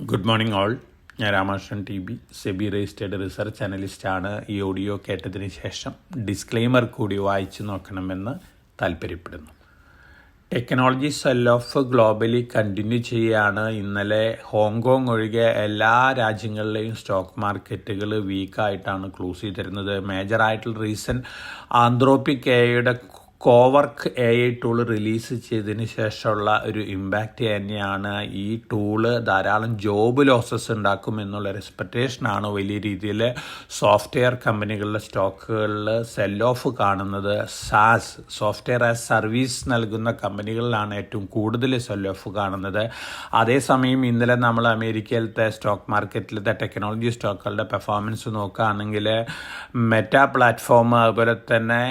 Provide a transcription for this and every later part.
Good morning all. ഞാൻ Ramakrishnan T B, SEBI registered research അനലിസ്റ്റാണ്. ഈ ഓഡിയോ കേട്ടതിന് ശേഷം ഡിസ്ക്ലെയിമർ കൂടി വായിച്ചു നോക്കണമെന്ന് താല്പര്യപ്പെടുന്നു. Technology sell off globally continue ചെയ്യുകയാണ്. ഇന്നലെ ഹോങ്കോങ് ഒഴികെ എല്ലാ രാജ്യങ്ങളിലെയും സ്റ്റോക്ക് മാർക്കറ്റുകൾ വീക്കായിട്ടാണ് ക്ലോസ് ചെയ്തിരുന്നത്. മേജറായിട്ടുള്ള റീസൺ ആന്ത്രോപിക് എയുടെ കോവർക്ക് AI ടൂൾ റിലീസ് ചെയ്തതിന് ശേഷമുള്ള ഒരു ഇമ്പാക്റ്റ് തന്നെയാണ്. ഈ ടൂള് ധാരാളം ജോബ് ലോസസ് ഉണ്ടാക്കും എന്നുള്ളൊരു എക്സ്പെക്റ്റേഷനാണ് വലിയ രീതിയിൽ സോഫ്റ്റ്വെയർ കമ്പനികളുടെ സ്റ്റോക്കുകളിൽ സെൽ ഓഫ് കാണുന്നത്. സാസ് സോഫ്റ്റ്വെയർ ആസ് സർവീസ് നൽകുന്ന കമ്പനികളിലാണ് ഏറ്റവും കൂടുതൽ സെൽ ഓഫ് കാണുന്നത്. അതേസമയം ഇന്നലെ നമ്മൾ അമേരിക്കയിലത്തെ സ്റ്റോക്ക് മാർക്കറ്റിലത്തെ ടെക്നോളജി സ്റ്റോക്കുകളുടെ പെർഫോമൻസ് നോക്കുകയാണെങ്കിൽ മെറ്റ പ്ലാറ്റ്ഫോം അതുപോലെ തന്നെ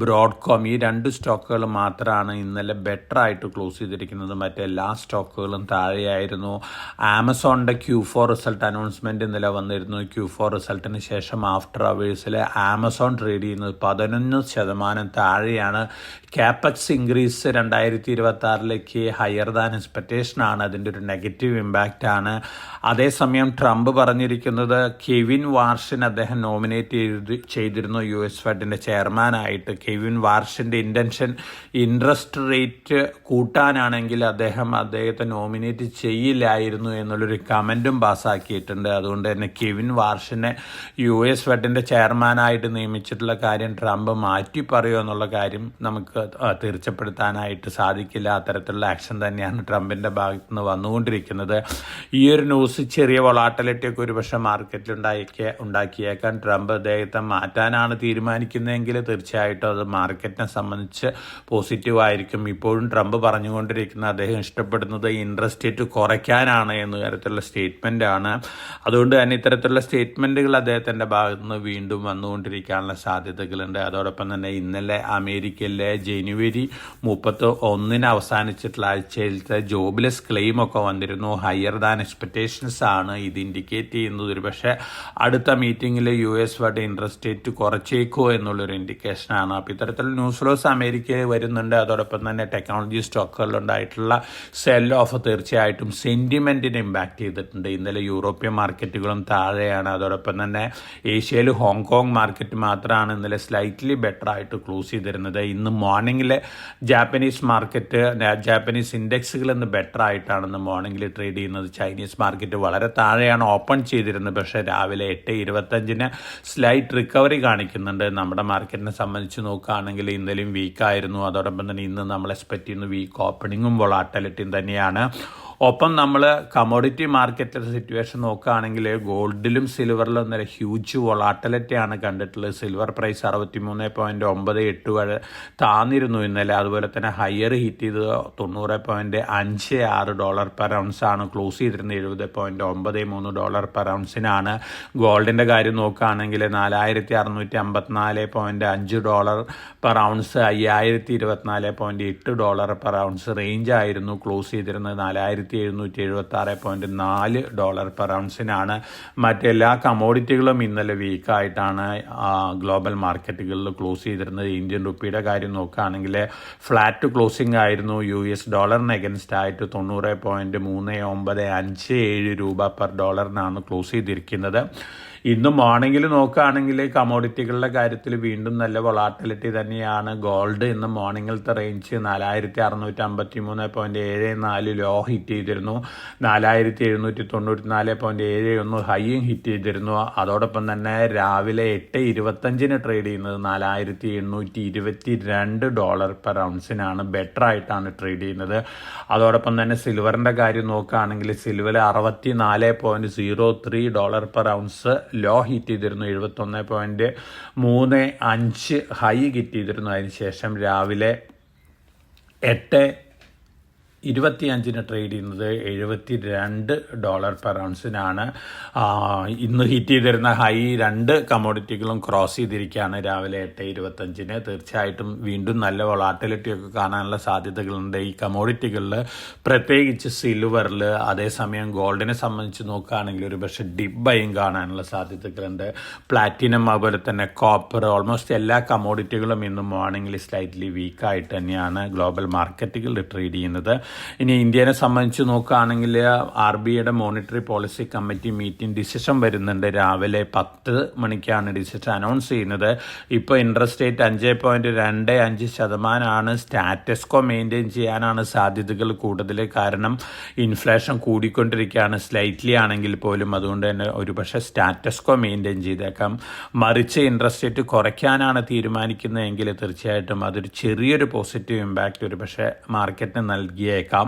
ബ്രോഡ്കോം ഈ രണ്ട് സ്റ്റോക്കുകൾ മാത്രമാണ് ഇന്നലെ ബെറ്റർ ആയിട്ട് ക്ലോസ് ചെയ്തിരിക്കുന്നത്. മറ്റെല്ലാ സ്റ്റോക്കുകളും താഴെയായിരുന്നു. ആമസോണിൻ്റെ Q4 റിസൾട്ട് അനൗൺസ്മെൻറ്റ് ഇന്നലെ വന്നിരുന്നു. Q4 റിസൾട്ടിന് ശേഷം ആഫ്റ്റർ അവേഴ്സിൽ ആമസോൺ ട്രേഡ് ചെയ്യുന്നത് 11% താഴെയാണ്. ക്യാപെക്സ് ഇൻക്രീസ് 2026 ഹയർ ദാൻ എക്സ്പെക്റ്റേഷനാണ്. അതിൻ്റെ ഒരു നെഗറ്റീവ് ഇമ്പാക്റ്റ് ആണ്. അതേസമയം ട്രംപ് പറഞ്ഞിരിക്കുന്നത് കെവിൻ വാർഷിനെ അദ്ദേഹം നോമിനേറ്റ് ചെയ്തിരുന്നു US ഫെഡിൻ്റെ ചെയർമാനായിട്ട്. കെവിൻ വാർഷിൻ്റെ ഇൻറ്റൻഷൻ ഇൻട്രസ്റ്റ് റേറ്റ് കൂട്ടാനാണെങ്കിൽ അദ്ദേഹത്തെ നോമിനേറ്റ് ചെയ്യില്ലായിരുന്നു എന്നുള്ളൊരു കമൻറ്റും പാസ്സാക്കിയിട്ടുണ്ട്. അതുകൊണ്ട് തന്നെ കെവിൻ വാർഷിനെ US ഫെഡിൻ്റെ ചെയർമാനായിട്ട് നിയമിച്ചിട്ടുള്ള കാര്യം ട്രംപ് മാറ്റി പറയുമോ എന്നുള്ള കാര്യം നമുക്ക് തീർച്ചപ്പെടുത്താനായിട്ട് സാധിക്കില്ല. അത്തരത്തിലുള്ള ആക്ഷൻ തന്നെയാണ് ട്രംപിൻ്റെ ഭാഗത്തു നിന്ന് വന്നുകൊണ്ടിരിക്കുന്നത്. ഈ ഒരു ന്യൂസ് ചെറിയ വൊളാട്ടിലിറ്റിയൊക്കെ ഒരുപക്ഷെ മാർക്കറ്റിൽ ഉണ്ടാക്കിയേക്കാൻ. ട്രംപ് അദ്ദേഹത്തെ മാറ്റാനാണ് തീരുമാനിക്കുന്നതെങ്കിൽ തീർച്ചയായിട്ടും അത് മാർക്കറ്റിനെ സംബന്ധിച്ച് പോസിറ്റീവായിരിക്കും. ഇപ്പോഴും ട്രംപ് പറഞ്ഞുകൊണ്ടിരിക്കുന്നത് അദ്ദേഹം ഇഷ്ടപ്പെടുന്നത് ഇൻട്രസ്റ്റ് റേറ്റ് കുറയ്ക്കാനാണ് എന്ന തരത്തിലുള്ള സ്റ്റേറ്റ്മെൻറ്റാണ്. അതുകൊണ്ട് തന്നെ ഇത്തരത്തിലുള്ള സ്റ്റേറ്റ്മെൻറ്റുകൾ അദ്ദേഹത്തിൻ്റെ ഭാഗത്തു നിന്ന് വീണ്ടും വന്നുകൊണ്ടിരിക്കാനുള്ള സാധ്യതകളുണ്ട്. അതോടൊപ്പം തന്നെ ഇന്നലെ അമേരിക്കയിലെ ജനുവരി 31 അവസാനിച്ചിട്ടുള്ള ആഴ്ചയിലത്തെ ജോബ്ലെസ് ക്ലെയിം ഒക്കെ വന്നിരുന്നു. ഹയർ ദാൻ എക്സ്പെക്റ്റേഷൻസ് ആണ്. ഇത് ഇൻഡിക്കേറ്റ് ചെയ്യുന്നത് ഒരു പക്ഷേ അടുത്ത മീറ്റിങ്ങിൽ US ഫെഡ് ഇൻട്രസ്റ്റ് റേറ്റ് കുറച്ചേക്കോ എന്നുള്ളൊരു ഇൻഡിക്കേഷനാണ്. അപ്പോൾ ഇത്തരത്തിലുള്ള ന്യൂസ് ഫ്ലോസ് അമേരിക്കയിൽ വരുന്നുണ്ട്. അതോടൊപ്പം തന്നെ ടെക്നോളജി സ്റ്റോക്കുകളിലുണ്ടായിട്ടുള്ള സെൽ ഓഫ് തീർച്ചയായിട്ടും സെൻറ്റിമെൻറ്റിനെ ഇമ്പാക്റ്റ് ചെയ്തിട്ടുണ്ട്. ഇന്നലെ യൂറോപ്യൻ മാർക്കറ്റുകളും താഴെയാണ്. അതോടൊപ്പം തന്നെ ഏഷ്യയിൽ ഹോങ്കോങ് മാർക്കറ്റ് മാത്രമാണ് ഇന്നലെ സ്ലൈറ്റ്ലി ബെറ്റർ ആയിട്ട് ക്ലോസ് ചെയ്തിരുന്നത്. ഇന്ന് മോർണിംഗിൽ ജാപ്പനീസ് മാർക്കറ്റ് ജാപ്പനീസ് ഇൻഡെക്സുകൾ ഇന്ന് ബെറ്റർ ആയിട്ടാണ് ഇന്ന് മോർണിംഗിൽ ട്രേഡ് ചെയ്യുന്നത്. ചൈനീസ് മാർക്കറ്റ് വളരെ താഴെയാണ് ഓപ്പൺ ചെയ്തിരുന്നത്. പക്ഷേ രാവിലെ 8:25 സ്ലൈറ്റ് റിക്കവറി കാണിക്കുന്നുണ്ട്. നമ്മുടെ മാർക്കറ്റിനെ സംബന്ധിച്ച് നോക്കുകയാണെങ്കിൽ ഇന്നലെയും വീക്കായിരുന്നു. അതോടൊപ്പം തന്നെ ഇന്ന് നമ്മൾ എക്സ്പെക്റ്റ് ചെയ്യുന്ന വീക്ക് ഓപ്പണിങ്ങും വൊളാറ്റിലിറ്റിയും തന്നെയാണ്. ഒപ്പം നമ്മൾ കമോഡിറ്റി മാർക്കറ്റിലെ സിറ്റുവേഷൻ നോക്കുകയാണെങ്കിൽ ഗോൾഡിലും സിൽവറിലും ഇന്നലെ ഹ്യൂജ് വൊളാറ്റിലിറ്റിയാണ് കണ്ടിട്ടുള്ളത്. സിൽവർ പ്രൈസ് 63.98 വരെ താന്നിരുന്നു ഇന്നലെ. അതുപോലെ തന്നെ ഹയർ ഹിറ്റ് ചെയ്തത് $90.56 പെർ ഔൺസാണ്. ക്ലോസ് ചെയ്തിരുന്നത് $70.93 പെർ ഔൺസിനാണ്. ഗോൾഡിൻ്റെ കാര്യം നോക്കുകയാണെങ്കിൽ $4654.5 per ounce, $5024.8 per ounce range ആയിരുന്നു. ക്ലോസ് ചെയ്തിരുന്നത് $4776.4 പെർ ഔൺസിനാണ്. മറ്റെല്ലാ കമോഡിറ്റികളും ഇന്നലെ വീക്കായിട്ടാണ് ഗ്ലോബൽ മാർക്കറ്റുകളിൽ ക്ലോസ് ചെയ്തിരുന്നത്. ഇന്ത്യൻ റുപ്പിയുടെ കാര്യം നോക്കുകയാണെങ്കിൽ ഫ്ലാറ്റ് ക്ലോസിംഗ് ആയിരുന്നു. US ഡോളറിന് എഗൻസ്റ്റ് ആയിട്ട് 90.3957 രൂപ പെർ ഡോളറിനാണ് ക്ലോസ് ചെയ്തിരിക്കുന്നത്. ഇന്ന് മോർണിംഗിൽ നോക്കുകയാണെങ്കിൽ കമോഡിറ്റികളുടെ കാര്യത്തിൽ വീണ്ടും നല്ല വൊളാറ്റിലിറ്റി തന്നെയാണ്. ഗോൾഡ് ഇന്ന് മോർണിംഗിലത്തെ റേഞ്ച് 4653.74 ലോ ഹിറ്റ് ചെയ്തിരുന്നു. 4794.71 ഹൈയും ഹിറ്റ് ചെയ്തിരുന്നു. അതോടൊപ്പം തന്നെ രാവിലെ 8:25 ട്രേഡ് ചെയ്യുന്നത് $4822 പെർ ഔൺസിനാണ്. ബെറ്റർ ആയിട്ടാണ് ട്രേഡ് ചെയ്യുന്നത്. അതോടൊപ്പം തന്നെ സിൽവറിൻ്റെ കാര്യം നോക്കുകയാണെങ്കിൽ silver $64.03 per ounce low hit ചെയ്തിരുന്നു. 71.35 ഹൈ ഹിറ്റ് ചെയ്തിരുന്നു. അതിനുശേഷം രാവിലെ 8:25 ട്രേഡ് ചെയ്യുന്നത് $72 പെർ ഔൺസിനാണ്. ഇന്ന് ഹിറ്റ് ചെയ്തിരുന്ന ഹൈ രണ്ട് കമോഡിറ്റികളും ക്രോസ് ചെയ്തിരിക്കുകയാണ് രാവിലെ 8:25. തീർച്ചയായിട്ടും വീണ്ടും നല്ല വൊളാറ്റിലിറ്റിയൊക്കെ കാണാനുള്ള സാധ്യതകളുണ്ട് ഈ കമോഡിറ്റികളിൽ, പ്രത്യേകിച്ച് സിൽവറിൽ. അതേസമയം ഗോൾഡിനെ സംബന്ധിച്ച് നോക്കുകയാണെങ്കിൽ ഒരു പക്ഷേ ഡിപ്പ് ബൈയും കാണാനുള്ള സാധ്യതകളുണ്ട്. പ്ലാറ്റിനം അതുപോലെ തന്നെ കോപ്പർ, ഓൾമോസ്റ്റ് എല്ലാ കമോഡിറ്റികളും ഇന്ന് മോർണിംഗിൽ സ്ലൈറ്റ്ലി വീക്കായിട്ട് തന്നെയാണ് ഗ്ലോബൽ മാർക്കറ്റുകളിൽ ട്രേഡ് ചെയ്യുന്നത്. ഇനി ഇന്ത്യനെ സംബന്ധിച്ച് നോക്കുകയാണെങ്കിൽ RBIയുടെ monetary policy committee meeting decision വരുന്നുണ്ട്. രാവിലെ 10 മണിക്കാണ് ഡിസിഷൻ അനൗൺസ് ചെയ്യുന്നത്. ഇപ്പോൾ ഇൻട്രസ്റ്റ് റേറ്റ് 5.25% സ്റ്റാറ്റസ്കോ മെയിൻറ്റെയിൻ ചെയ്യാനാണ് സാധ്യതകൾ കൂടുതൽ. കാരണം ഇൻഫ്ലേഷൻ കൂടിക്കൊണ്ടിരിക്കുകയാണ് സ്ലൈറ്റ്ലി ആണെങ്കിൽ പോലും. അതുകൊണ്ട് തന്നെ ഒരുപക്ഷെ സ്റ്റാറ്റസ്കോ മെയിൻറ്റെയിൻ ചെയ്തേക്കാം. മറിച്ച് ഇൻട്രസ്റ്റ് റേറ്റ് കുറയ്ക്കാനാണ് തീരുമാനിക്കുന്നതെങ്കിൽ തീർച്ചയായിട്ടും അതൊരു ചെറിയൊരു പോസിറ്റീവ് ഇമ്പാക്റ്റ് ഒരു പക്ഷേ മാർക്കറ്റിന് നൽകിയേക്കാം.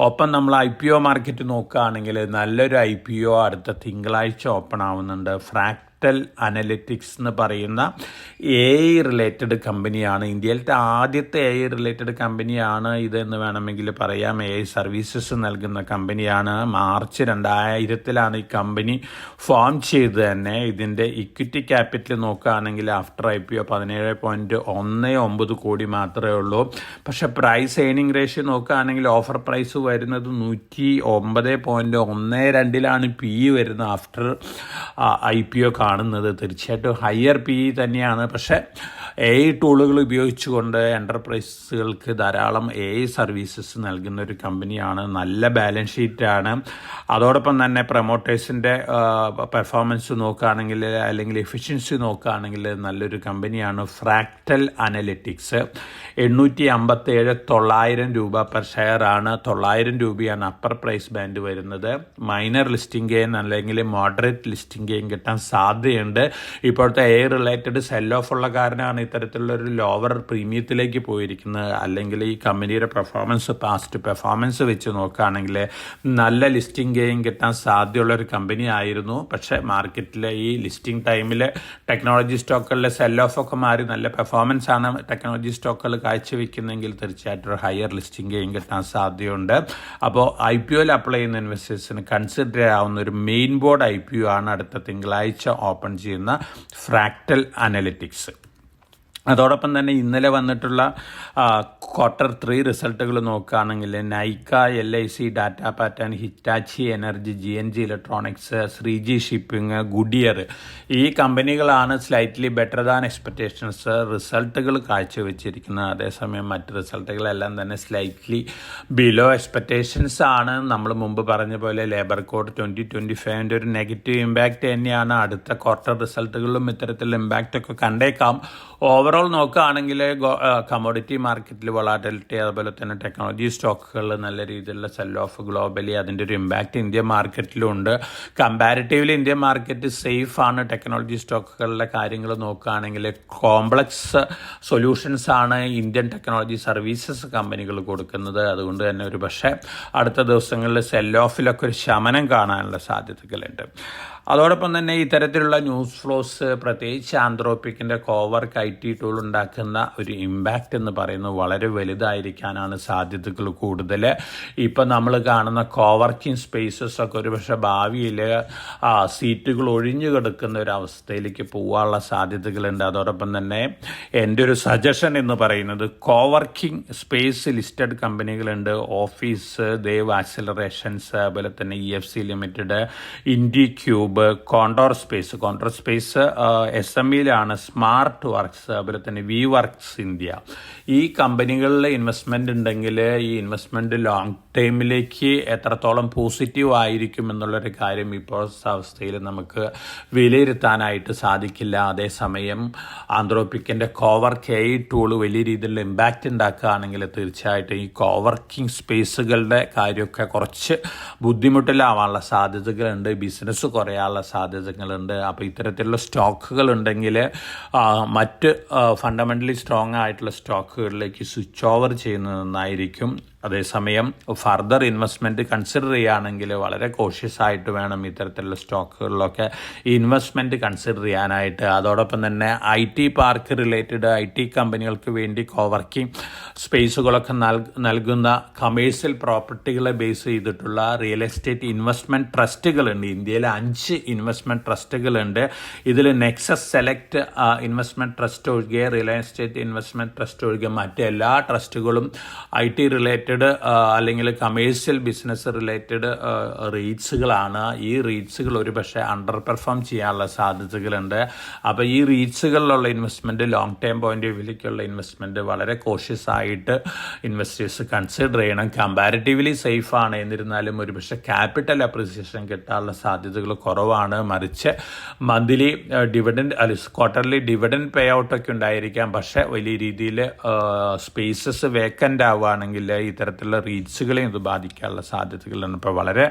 ഒപ്പം നമ്മൾ IPO മാർക്കറ്റ് നോക്കുകയാണെങ്കിൽ നല്ലൊരു IPO അടുത്ത തിങ്കളാഴ്ച ഓപ്പൺ ആവുന്നുണ്ട്. ഫ്രാക്ടൽ അനലിറ്റിക്സ് എന്ന് പറയുന്ന AI റിലേറ്റഡ് കമ്പനിയാണ്. ഇന്ത്യയിലത്തെ ആദ്യത്തെ AI റിലേറ്റഡ് കമ്പനിയാണ് ഇതെന്ന് വേണമെങ്കിൽ പറയാം. AI സർവീസസ് നൽകുന്ന കമ്പനിയാണ്. മാർച്ച് 2000 ഈ കമ്പനി ഫോം ചെയ്ത് തന്നെ. ഇതിൻ്റെ ഇക്വിറ്റി ക്യാപിറ്റൽ നോക്കുകയാണെങ്കിൽ ആഫ്റ്റർ IPO 17.19 കോടി മാത്രമേ ഉള്ളൂ. പക്ഷേ പ്രൈസ് ഏർണിംഗ് റേഷ്യോ നോക്കുകയാണെങ്കിൽ ഓഫർ പ്രൈസ് വരുന്നത് 109.12 PE വരുന്നത് ആഫ്റ്റർ IPO കാണുന്നത്. തീർച്ചയായിട്ടും ഹയർ PE തന്നെയാണ്. പക്ഷേ AI ടൂളുകൾ ഉപയോഗിച്ചുകൊണ്ട് എൻ്റർപ്രൈസുകൾക്ക് ധാരാളം AI സർവീസസ് നൽകുന്ന ഒരു കമ്പനിയാണ്. നല്ല ബാലൻസ് ഷീറ്റാണ്. അതോടൊപ്പം തന്നെ പ്രൊമോട്ടേഴ്സിൻ്റെ പെർഫോമൻസ് നോക്കുകയാണെങ്കിൽ അല്ലെങ്കിൽ എഫിഷ്യൻസി നോക്കുകയാണെങ്കിൽ നല്ലൊരു കമ്പനിയാണ്. ഫ്രാക്ടൽ അനലിറ്റിക്സ് 857,900 രൂപ പെർ ഷെയറാണ്. 900 രൂപയാണ് അപ്പർ പ്രൈസ് ബാൻഡ് വരുന്നത്. മൈനർ ലിസ്റ്റിംഗ് ഗെയിൻ അല്ലെങ്കിൽ മോഡറേറ്റ് ലിസ്റ്റിംഗ് ഗെയിൻ കിട്ടാൻ സാധ്യതയുണ്ട്. ഇപ്പോഴത്തെ AI റിലേറ്റഡ് സെൽ ഓഫ് ഉള്ള കാരണമാണ് ഇത്തരത്തിലുള്ളൊരു ലോവർ പ്രീമിയത്തിലേക്ക് പോയിരിക്കുന്നത്. അല്ലെങ്കിൽ ഈ കമ്പനിയുടെ പാസ്റ്റ് പെർഫോമൻസ് വെച്ച് നോക്കുകയാണെങ്കിൽ നല്ല ലിസ്റ്റിംഗ് ഗെയിൻ കിട്ടാൻ സാധ്യതയുള്ളൊരു കമ്പനി ആയിരുന്നു. പക്ഷേ മാർക്കറ്റിലെ ഈ ലിസ്റ്റിംഗ് ടൈമിൽ ടെക്നോളജി സ്റ്റോക്കുകളിലെ സെൽ ഓഫ് ഒക്കെ മാറി നല്ല പെർഫോമൻസ് ആണ് ടെക്നോളജി സ്റ്റോക്കുകൾ കാഴ്ചവെക്കുന്നെങ്കിൽ തീർച്ചയായിട്ടും ഒരു ഹയർ ലിസ്റ്റിംഗ് ഗെയിൻ കിട്ടാൻ സാധ്യതയുണ്ട്. അപ്പോൾ IPOയിൽ അപ്ലൈ ചെയ്യുന്ന ഇൻവെസ്റ്റേഴ്സിന് കൺസിഡർ ചെയ്യാവുന്ന ഒരു മെയിൻ ബോർഡ് IPO ആണ് അടുത്ത തിങ്കളാഴ്ച ഓപ്പൺ ചെയ്യുന്ന ഫ്രാക്ടൽ അനലിറ്റിക്സ്. അതോടൊപ്പം തന്നെ ഇന്നലെ വന്നിട്ടുള്ള Q3 റിസൾട്ടുകൾ നോക്കുകയാണെങ്കിൽ Nykaa, LIC, data pattern, Hitachi energy, GNG electronics, Sreeji shipping, Goodyear ഈ കമ്പനികളാണ് സ്ലൈറ്റ്ലി ബെറ്റർ ദാൻ എക്സ്പെക്റ്റേഷൻസ് റിസൾട്ടുകൾ കാഴ്ചവെച്ചിരിക്കുന്നത്. അതേസമയം മറ്റ് റിസൾട്ടുകളെല്ലാം തന്നെ സ്ലൈറ്റ്ലി ബിലോ എക്സ്പെക്റ്റേഷൻസ് ആണ്. നമ്മൾ മുമ്പ് പറഞ്ഞ പോലെ ലേബർ കോഡ് 2025 ഒരു നെഗറ്റീവ് ഇമ്പാക്റ്റ് തന്നെയാണ്. അടുത്ത ക്വാർട്ടർ റിസൾട്ടുകളിലും ഇത്തരത്തിലുള്ള ഇമ്പാക്റ്റ് ഒക്കെ കണ്ടേക്കാം. ഓവറോൾ നോക്കുകയാണെങ്കിൽ കമോഡിറ്റി മാർക്കറ്റിൽ വൊളാറ്റിലിറ്റി അതുപോലെ തന്നെ ടെക്നോളജി സ്റ്റോക്കുകളിൽ നല്ല രീതിയിലുള്ള സെൽ ഓഫ് ഗ്ലോബലി അതിൻ്റെ ഒരു ഇമ്പാക്റ്റ് ഇന്ത്യൻ മാർക്കറ്റിലും ഉണ്ട്. കമ്പാരിറ്റീവ്ലി ഇന്ത്യൻ മാർക്കറ്റ് സേഫ് ആണ്. ടെക്നോളജി സ്റ്റോക്കുകളിലെ കാര്യങ്ങൾ നോക്കുകയാണെങ്കിൽ കോംപ്ലക്സ് സൊല്യൂഷൻസ് ആണ് ഇന്ത്യൻ ടെക്നോളജി സർവീസസ് കമ്പനികൾ കൊടുക്കുന്നത്. അതുകൊണ്ട് തന്നെ ഒരു പക്ഷേ അടുത്ത ദിവസങ്ങളിൽ സെൽ ഓഫിലൊക്കെ ഒരു ശമനം കാണാനുള്ള സാധ്യതകളുണ്ട്. അതോടൊപ്പം തന്നെ ഇത്തരത്തിലുള്ള ന്യൂസ് ഫ്ലോസ് പ്രത്യേകിച്ച് ആന്ത്രോപ്പിക്കിൻ്റെ കോവർക്ക് IT ടൂൾ ഉണ്ടാക്കുന്ന ഒരു ഇമ്പാക്റ്റ് എന്ന് പറയുന്നത് വളരെ വലുതായിരിക്കാനാണ് സാധ്യതകൾ കൂടുതൽ. ഇപ്പം നമ്മൾ കാണുന്ന കോവർക്കിംഗ് സ്പേസസ് ഒക്കെ ഒരു പക്ഷേ ഭാവിയിൽ സീറ്റുകൾ ഒഴിഞ്ഞു കിടക്കുന്ന ഒരു അവസ്ഥയിലേക്ക് പോകാനുള്ള സാധ്യതകളുണ്ട്. അതോടൊപ്പം തന്നെ എൻ്റെ ഒരു സജഷൻ എന്ന് പറയുന്നത് കോവർക്കിംഗ് സ്പേസ് ലിസ്റ്റഡ് കമ്പനികളുണ്ട്. ഓഫീസ്, ദേവ് ആക്സിലറേഷൻസ്, അതുപോലെ തന്നെ EFC limited, IndiCube, Kontor space SMEയിലാണ്, സ്മാർട്ട് വർക്ക്സ്, അതുപോലെ തന്നെ VWorks ഇന്ത്യ. ഈ കമ്പനികളിൽ ഇൻവെസ്റ്റ്മെൻ്റ് ഉണ്ടെങ്കിൽ ഈ ഇൻവെസ്റ്റ്മെൻറ്റ് ലോങ് ടൈമിലേക്ക് എത്രത്തോളം പോസിറ്റീവ് ആയിരിക്കും എന്നുള്ളൊരു കാര്യം ഇപ്പോഴത്തെ അവസ്ഥയിൽ നമുക്ക് വിലയിരുത്താനായിട്ട് സാധിക്കില്ല. അതേസമയം ആന്ത്രോപ്പിക്കിൻ്റെ കോവർക്ക് AI ടൂൾ വലിയ രീതിയിലുള്ള ഇമ്പാക്റ്റ് ഉണ്ടാക്കുകയാണെങ്കിൽ തീർച്ചയായിട്ടും ഈ കോവർക്കിംഗ് സ്പേസുകളുടെ കാര്യമൊക്കെ കുറച്ച് ബുദ്ധിമുട്ടിലാവാനുള്ള സാധ്യതകളുണ്ട്. ബിസിനസ് കുറയാനുള്ള സാധ്യതകളുണ്ട്. അപ്പോൾ ഇത്തരത്തിലുള്ള സ്റ്റോക്കുകൾ ഉണ്ടെങ്കിൽ മറ്റ് ഫണ്ടമെൻ്റലി സ്ട്രോങ് ആയിട്ടുള്ള സ്റ്റോക്കുകളിലേക്ക് സ്വിച്ച് ഓവർ ചെയ്യുന്നത് നന്നായിരിക്കും. അതേസമയം ഫർദർ ഇൻവെസ്റ്റ്മെൻറ്റ് കൺസിഡർ ചെയ്യുകയാണെങ്കിൽ വളരെ കോഷ്യസ് ആയിട്ട് വേണം ഇത്തരത്തിലുള്ള സ്റ്റോക്കുകളിലൊക്കെ ഇൻവെസ്റ്റ്മെൻറ്റ് കൺസിഡർ ചെയ്യാനായിട്ട്. അതോടൊപ്പം തന്നെ IT പാർക്ക് റിലേറ്റഡ് IT കമ്പനികൾക്ക് വേണ്ടി കോവർക്കിംഗ് സ്പേസുകളൊക്കെ നൽകുന്ന കമേഴ്സ്യൽ പ്രോപ്പർട്ടികളെ ബേസ് ചെയ്തിട്ടുള്ള റിയൽ എസ്റ്റേറ്റ് ഇൻവെസ്റ്റ്മെൻറ്റ് ട്രസ്റ്റുകളുണ്ട്. ഇന്ത്യയിൽ 5 ഇൻവെസ്റ്റ്മെൻറ്റ് ട്രസ്റ്റുകളുണ്ട്. ഇതിൽ നെക്സസ് സെലക്ട് ഇൻവെസ്റ്റ്മെൻറ്റ് ട്രസ്റ്റ് ഒഴികെ റിയൽ എസ്റ്റേറ്റ് ഇൻവെസ്റ്റ്മെൻറ്റ് ട്രസ്റ്റ് ഒഴികെ മറ്റെല്ലാ ട്രസ്റ്റുകളും IT റിലേറ്റഡ് റിലേറ്റഡ് അല്ലെങ്കിൽ കമേഴ്ഷ്യൽ ബിസിനസ് റിലേറ്റഡ് റീറ്റ്സുകളാണ്. ഈ റീറ്റ്സുകൾ ഒരു പക്ഷേ അണ്ടർ പെർഫോം ചെയ്യാനുള്ള സാധ്യതകളുണ്ട്. അപ്പോൾ ഈ റീറ്റ്സുകളിലുള്ള investment long time point of വ്യൂവിലേക്കുള്ള ഇൻവെസ്റ്റ്മെൻറ്റ് വളരെ കോഷ്യസ് ആയിട്ട് ഇൻവെസ്റ്റേഴ്സ് കൺസിഡർ ചെയ്യണം. കമ്പാരിറ്റീവ്ലി സേഫ് ആണ്, എന്നിരുന്നാലും ഒരു പക്ഷേ ക്യാപിറ്റൽ അപ്രിസിയേഷൻ കിട്ടാനുള്ള സാധ്യതകൾ കുറവാണ്. മറിച്ച് monthly dividend quarterly dividend pay ഔട്ടൊക്കെ ഉണ്ടായിരിക്കാം. പക്ഷേ വലിയ രീതിയിൽ സ്പേസസ് വേക്കൻ്റ് ആവുകയാണെങ്കിൽ ഇത്തരത്തിലുള്ള റീറ്റ്സുകളെയും ഇത് ബാധിക്കാനുള്ള സാധ്യതകളുണ്ട്. ഇപ്പോൾ വളരെ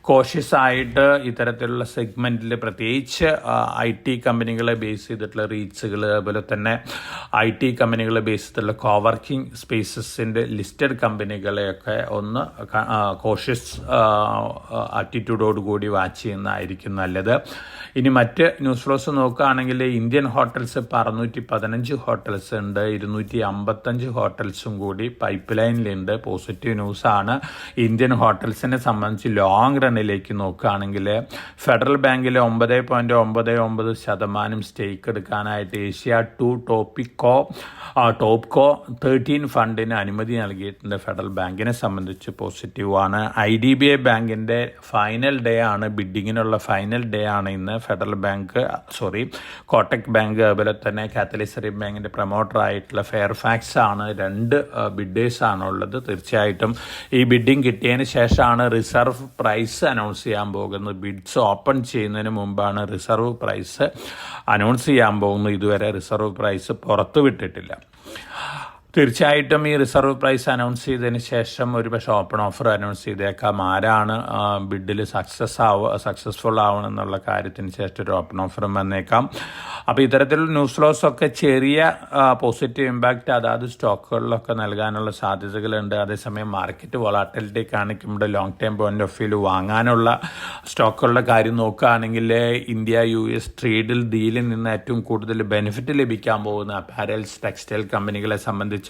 കോഷ്യസ് ആയിട്ട് ഇത്തരത്തിലുള്ള സെഗ്മെൻറ്റിൽ പ്രത്യേകിച്ച് IT കമ്പനികളെ ബേസ് ചെയ്തിട്ടുള്ള റീറ്റ്സുകൾ, അതുപോലെ തന്നെ IT കമ്പനികളെ ബേസ് ചെയ്തിട്ടുള്ള കോവർക്കിംഗ് സ്പേസസിൻ്റെ ലിസ്റ്റഡ് കമ്പനികളെയൊക്കെ ഒന്ന് കോഷ്യസ് ആറ്റിറ്റ്യൂഡോടുകൂടി വാച്ച് ചെയ്യുന്നതായിരിക്കും നല്ലത്. ഇനി മറ്റ് ന്യൂസ് ഫ്ലോസ് നോക്കുകയാണെങ്കിൽ ഇന്ത്യൻ ഹോട്ടൽസ് 615 ഹോട്ടൽസ് ഉണ്ട്, 255 ഹോട്ടൽസും കൂടി പൈപ്പ് ലൈനിലുണ്ട്. പോസിറ്റീവ് ന്യൂസാണ്. ഇന്ത്യൻ ഹോട്ടൽസിനെ സംബന്ധിച്ച് ലോങ് റണ്ണിലേക്ക് നോക്കുകയാണെങ്കിൽ ഫെഡറൽ ബാങ്കിൽ 9.99% സ്റ്റേക്ക് എടുക്കാനായിട്ട് ഏഷ്യ2 ടോപ്കോ 13 ഫണ്ടിന് അനുമതി നൽകിയിട്ടുണ്ട്. ഫെഡറൽ ബാങ്കിനെ സംബന്ധിച്ച് പോസിറ്റീവാണ്. IDBI ബാങ്കിൻ്റെ ഫൈനൽ ഡേ ആണ്, ബിഡിങ്ങിനുള്ള ഫൈനൽ ഡേ ആണ് ഇന്ന്. കോട്ടക് ബാങ്ക്, അതുപോലെ തന്നെ കാത്തലിസറി ബാങ്കിൻ്റെ പ്രൊമോട്ടറായിട്ടുള്ള ഫെയർഫാക്സ് ആണ്. 2 ബിഡേഴ്സാണ് ഉള്ളത്. തീർച്ചയായിട്ടും ഈ ബിഡിങ് കിട്ടിയതിന് ശേഷമാണ് റിസർവ് പ്രൈസ് അനൗൺസ് ചെയ്യാൻ പോകുന്നത്. ബിഡ്സ് ഓപ്പൺ ചെയ്യുന്നതിന് മുമ്പാണ് റിസർവ് പ്രൈസ് അനൗൺസ് ചെയ്യാൻ പോകുന്നത്. ഇതുവരെ റിസർവ് പ്രൈസ് പുറത്തുവിട്ടിട്ടില്ല. തീർച്ചയായിട്ടും ഈ റിസർവ് പ്രൈസ് അനൗൺസ് ചെയ്തതിന് ശേഷം ഒരുപക്ഷെ ഓപ്പൺ ഓഫർ അനൗൺസ് ചെയ്തേക്കാം. ആരാണ് ബിഡിൽ സക്സസ്ഫുൾ ആവണം എന്നുള്ള കാര്യത്തിന് ശേഷം ഒരു ഓപ്പൺ ഓഫറും വന്നേക്കാം. അപ്പോൾ ഇത്തരത്തിലുള്ള ന്യൂസ് ഫ്ലോസ് ഒക്കെ ചെറിയ പോസിറ്റീവ് ഇമ്പാക്റ്റ് അതാത് സ്റ്റോക്കുകളിലൊക്കെ നൽകാനുള്ള സാധ്യതകളുണ്ട്. അതേസമയം മാർക്കറ്റ് വോളാറ്റിലിറ്റി കാണിക്കുമ്പോൾ long time point of view വാങ്ങാനുള്ള സ്റ്റോക്കുകളുടെ കാര്യം നോക്കുകയാണെങ്കിൽ ഇന്ത്യ-US ട്രേഡിൽ ഡീലിൽ നിന്ന് ഏറ്റവും കൂടുതൽ ബെനിഫിറ്റ് ലഭിക്കാൻ പോകുന്ന അപ്പാരൽസ്, ടെക്സ്റ്റൈൽ കമ്പനികളെ സംബന്ധിച്ചാണ്.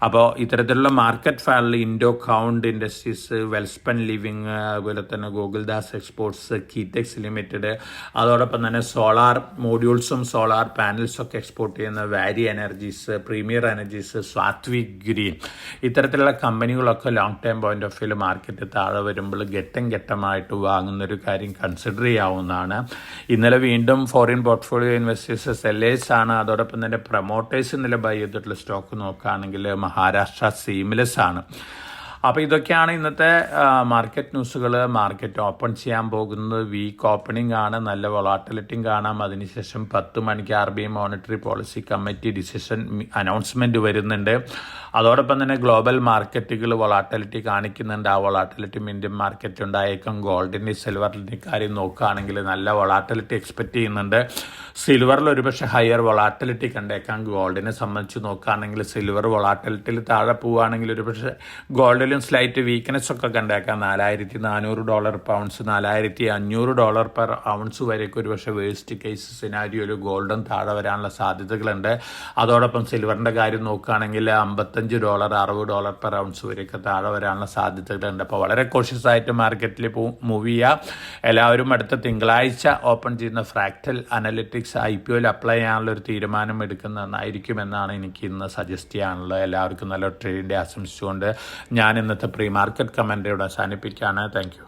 അപ്പോൾ ഇത്തരത്തിലുള്ള മാർക്കറ്റ് ഫാളിൽ ഇൻഡോകൗണ്ട് ഇൻഡസ്ട്രീസ്, വെൽസ്പൺ ലിവിങ്, അതുപോലെ തന്നെ ഗോകുൽദാസ് എക്സ്പോർട്സ്, കീറ്റെക്സ് ലിമിറ്റഡ്, അതോടൊപ്പം തന്നെ സോളാർ മോഡ്യൂൾസും സോളാർ പാനൽസും ഒക്കെ എക്സ്പോർട്ട് ചെയ്യുന്ന Waaree energies, premier energies, Saatvik green, ഇത്തരത്തിലുള്ള കമ്പനികളൊക്കെ long time point of view market താഴെ വരുമ്പോൾ ഘട്ടമായിട്ട് വാങ്ങുന്നൊരു കാര്യം കൺസിഡർ ചെയ്യാവുന്നതാണ്. ഇന്നലെ വീണ്ടും ഫോറിൻ പോർട്ട്ഫോളിയോ ഇൻവെസ്റ്റേഴ്സ് സെല്ലേഴ്സ് ആണ്. അതോടൊപ്പം തന്നെ പ്രൊമോട്ടേഴ്സ് ഇന്നലെ ബൈ ചെയ്തിട്ടുള്ള സ്റ്റോക്ക് നോക്കുകയാണെങ്കിൽ മഹാരാഷ്ട്ര സീംലെസ് ആണ്. അപ്പോൾ ഇതൊക്കെയാണ് ഇന്നത്തെ മാർക്കറ്റ് ന്യൂസുകൾ. മാർക്കറ്റ് ഓപ്പൺ ചെയ്യാൻ പോകുന്നത് വീക്ക് ഓപ്പണിംഗ് ആണ്. നല്ല വൊളാറ്റിലിറ്റിയും കാണാം. അതിനുശേഷം 10 മണിക്ക് RBI monetary policy committee decision announcement വരുന്നുണ്ട്. അതോടൊപ്പം തന്നെ ഗ്ലോബൽ മാർക്കറ്റുകൾ വൊളാറ്റിലിറ്റി കാണിക്കുന്നുണ്ട്. ആ വൊളാറ്റിലിറ്റി ഇന്ത്യൻ മാർക്കറ്റ് ഉണ്ടായേക്കും. ഗോൾഡിൻ്റെ സിൽവറിൻ്റെ കാര്യം നോക്കുകയാണെങ്കിൽ നല്ല വൊളാറ്റിലിറ്റി എക്സ്പെക്റ്റ് ചെയ്യുന്നുണ്ട്. സിൽവറിൽ ഒരുപക്ഷെ ഹയർ വൊളാറ്റിലിറ്റി കണ്ടേക്കാം. ഗോൾഡിനെ സംബന്ധിച്ച് നോക്കുകയാണെങ്കിൽ സിൽവർ വൊളാറ്റിലിറ്റിയിൽ താഴെ പോവുകയാണെങ്കിൽ ഒരുപക്ഷെ ഗോൾഡിലും സ്ലൈറ്റ് വീക്ക്നെസ് ഒക്കെ കണ്ടേക്കാം. $4,400 പൗണ്ട്സ്, $4,500 പെർ ഔൺസ് വരെയൊക്കെ ഒരുപക്ഷെ വേസ്റ്റ് കേസ് സിനാരിയോയിൽ ഗോൾഡും താഴെ വരാനുള്ള സാധ്യതകളുണ്ട്. അതോടൊപ്പം സിൽവറിൻ്റെ കാര്യം നോക്കുകയാണെങ്കിൽ $55, $60 പെർ ഔൺസ് വരെയൊക്കെ താഴെ വരാനുള്ള സാധ്യതകളുണ്ട്. അപ്പോൾ വളരെ കോഷ്യസ് ആയിട്ട് മാർക്കറ്റിൽ മൂവ് ചെയ്യുക. എല്ലാവരും അടുത്ത തിങ്കളാഴ്ച ഓപ്പൺ ചെയ്യുന്ന ഫ്രാക്ടൽ അനലിറ്റിക്സ് IPOയിൽ അപ്ലൈ ചെയ്യാനുള്ള ഒരു തീരുമാനം എടുക്കുന്നതായിരിക്കുമെന്നാണ് എനിക്ക് ഇന്ന് സജസ്റ്റ് ചെയ്യാനുള്ളത്. എല്ലാവർക്കും നല്ല ട്രേഡിൻ്റെ ആശംസിച്ചുകൊണ്ട് ഞാൻ ഇന്നത്തെ പ്രീ മാർക്കറ്റ് കമൻ്ററിയോട് അവസാനിപ്പിക്കുകയാണ്. Thank you.